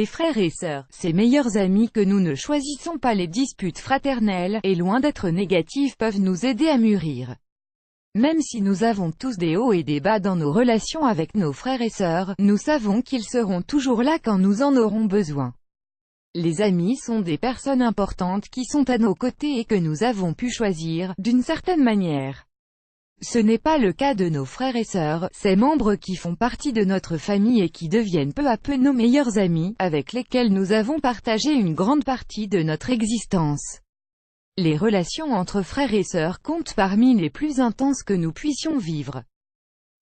Les frères et sœurs, ces meilleurs amis que nous ne choisissons pas. Les disputes fraternelles, et loin d'être négatives, peuvent nous aider à mûrir. Même si nous avons tous des hauts et des bas dans nos relations avec nos frères et sœurs, nous savons qu'ils seront toujours là quand nous en aurons besoin. Les amis sont des personnes importantes qui sont à nos côtés et que nous avons pu choisir, d'une certaine manière. Ce n'est pas le cas de nos frères et sœurs, ces membres qui font partie de notre famille et qui deviennent peu à peu nos meilleurs amis, avec lesquels nous avons partagé une grande partie de notre existence. Les relations entre frères et sœurs comptent parmi les plus intenses que nous puissions vivre.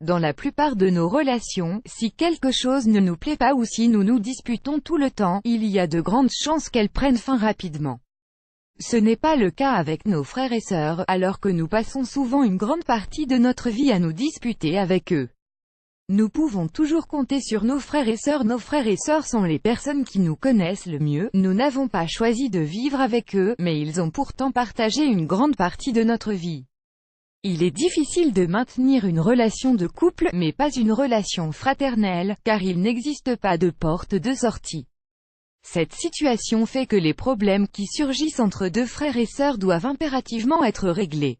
Dans la plupart de nos relations, si quelque chose ne nous plaît pas ou si nous nous disputons tout le temps, il y a de grandes chances qu'elles prennent fin rapidement. Ce n'est pas le cas avec nos frères et sœurs, alors que nous passons souvent une grande partie de notre vie à nous disputer avec eux. Nous pouvons toujours compter sur nos frères et sœurs. Nos frères et sœurs sont les personnes qui nous connaissent le mieux. Nous n'avons pas choisi de vivre avec eux, mais ils ont pourtant partagé une grande partie de notre vie. Il est difficile de maintenir une relation de couple, mais pas une relation fraternelle, car il n'existe pas de porte de sortie. Cette situation fait que les problèmes qui surgissent entre deux frères et sœurs doivent impérativement être réglés.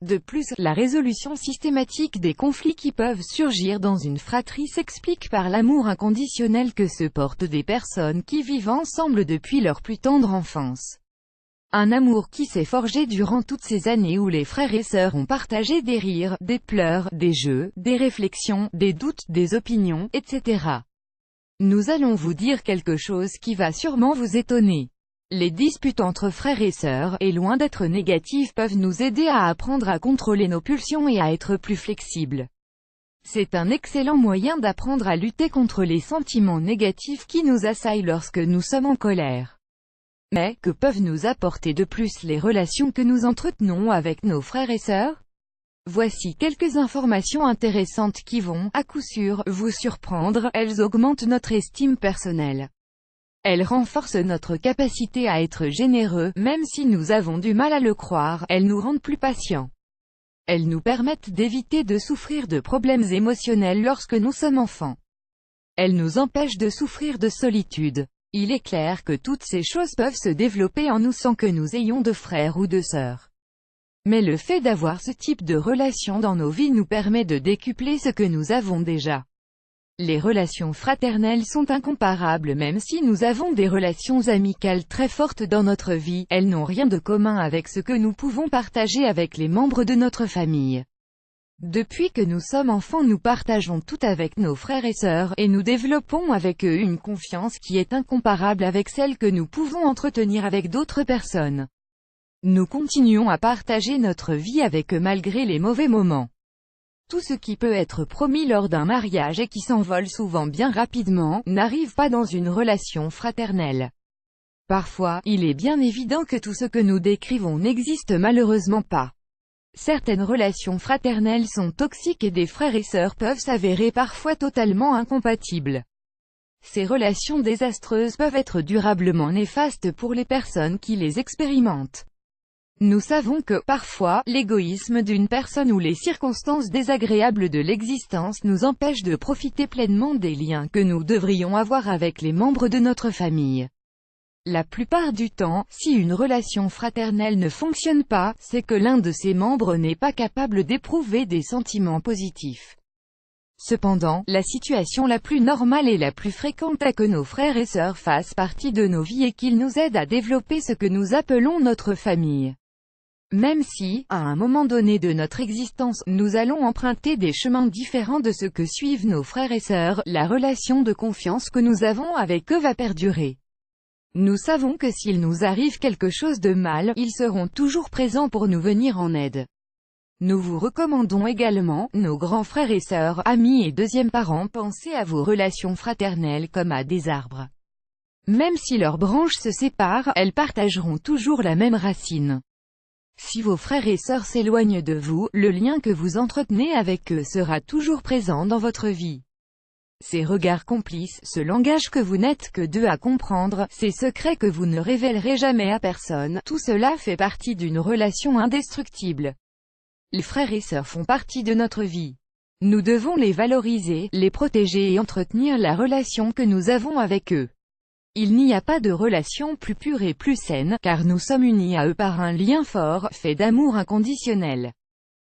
De plus, la résolution systématique des conflits qui peuvent surgir dans une fratrie s'explique par l'amour inconditionnel que se portent des personnes qui vivent ensemble depuis leur plus tendre enfance. Un amour qui s'est forgé durant toutes ces années où les frères et sœurs ont partagé des rires, des pleurs, des jeux, des réflexions, des doutes, des opinions, etc. Nous allons vous dire quelque chose qui va sûrement vous étonner. Les disputes entre frères et sœurs, et loin d'être négatives, peuvent nous aider à apprendre à contrôler nos pulsions et à être plus flexibles. C'est un excellent moyen d'apprendre à lutter contre les sentiments négatifs qui nous assaillent lorsque nous sommes en colère. Mais, que peuvent nous apporter de plus les relations que nous entretenons avec nos frères et sœurs? Voici quelques informations intéressantes qui vont, à coup sûr, vous surprendre. Elles augmentent notre estime personnelle. Elles renforcent notre capacité à être généreux, même si nous avons du mal à le croire. Elles nous rendent plus patients. Elles nous permettent d'éviter de souffrir de problèmes émotionnels lorsque nous sommes enfants. Elles nous empêchent de souffrir de solitude. Il est clair que toutes ces choses peuvent se développer en nous sans que nous ayons de frères ou de sœurs. Mais le fait d'avoir ce type de relation dans nos vies nous permet de décupler ce que nous avons déjà. Les relations fraternelles sont incomparables. Même si nous avons des relations amicales très fortes dans notre vie, elles n'ont rien de commun avec ce que nous pouvons partager avec les membres de notre famille. Depuis que nous sommes enfants, nous partageons tout avec nos frères et sœurs, et nous développons avec eux une confiance qui est incomparable avec celle que nous pouvons entretenir avec d'autres personnes. Nous continuons à partager notre vie avec eux malgré les mauvais moments. Tout ce qui peut être promis lors d'un mariage et qui s'envole souvent bien rapidement, n'arrive pas dans une relation fraternelle. Parfois, il est bien évident que tout ce que nous décrivons n'existe malheureusement pas. Certaines relations fraternelles sont toxiques et des frères et sœurs peuvent s'avérer parfois totalement incompatibles. Ces relations désastreuses peuvent être durablement néfastes pour les personnes qui les expérimentent. Nous savons que, parfois, l'égoïsme d'une personne ou les circonstances désagréables de l'existence nous empêchent de profiter pleinement des liens que nous devrions avoir avec les membres de notre famille. La plupart du temps, si une relation fraternelle ne fonctionne pas, c'est que l'un de ses membres n'est pas capable d'éprouver des sentiments positifs. Cependant, la situation la plus normale et la plus fréquente est que nos frères et sœurs fassent partie de nos vies et qu'ils nous aident à développer ce que nous appelons notre famille. Même si, à un moment donné de notre existence, nous allons emprunter des chemins différents de ceux que suivent nos frères et sœurs, la relation de confiance que nous avons avec eux va perdurer. Nous savons que s'il nous arrive quelque chose de mal, ils seront toujours présents pour nous venir en aide. Nous vous recommandons également, nos grands frères et sœurs, amis et deuxièmes parents, pensez à vos relations fraternelles comme à des arbres. Même si leurs branches se séparent, elles partageront toujours la même racine. Si vos frères et sœurs s'éloignent de vous, le lien que vous entretenez avec eux sera toujours présent dans votre vie. Ces regards complices, ce langage que vous n'êtes que deux à comprendre, ces secrets que vous ne révélerez jamais à personne, tout cela fait partie d'une relation indestructible. Les frères et sœurs font partie de notre vie. Nous devons les valoriser, les protéger et entretenir la relation que nous avons avec eux. Il n'y a pas de relation plus pure et plus saine, car nous sommes unis à eux par un lien fort, fait d'amour inconditionnel.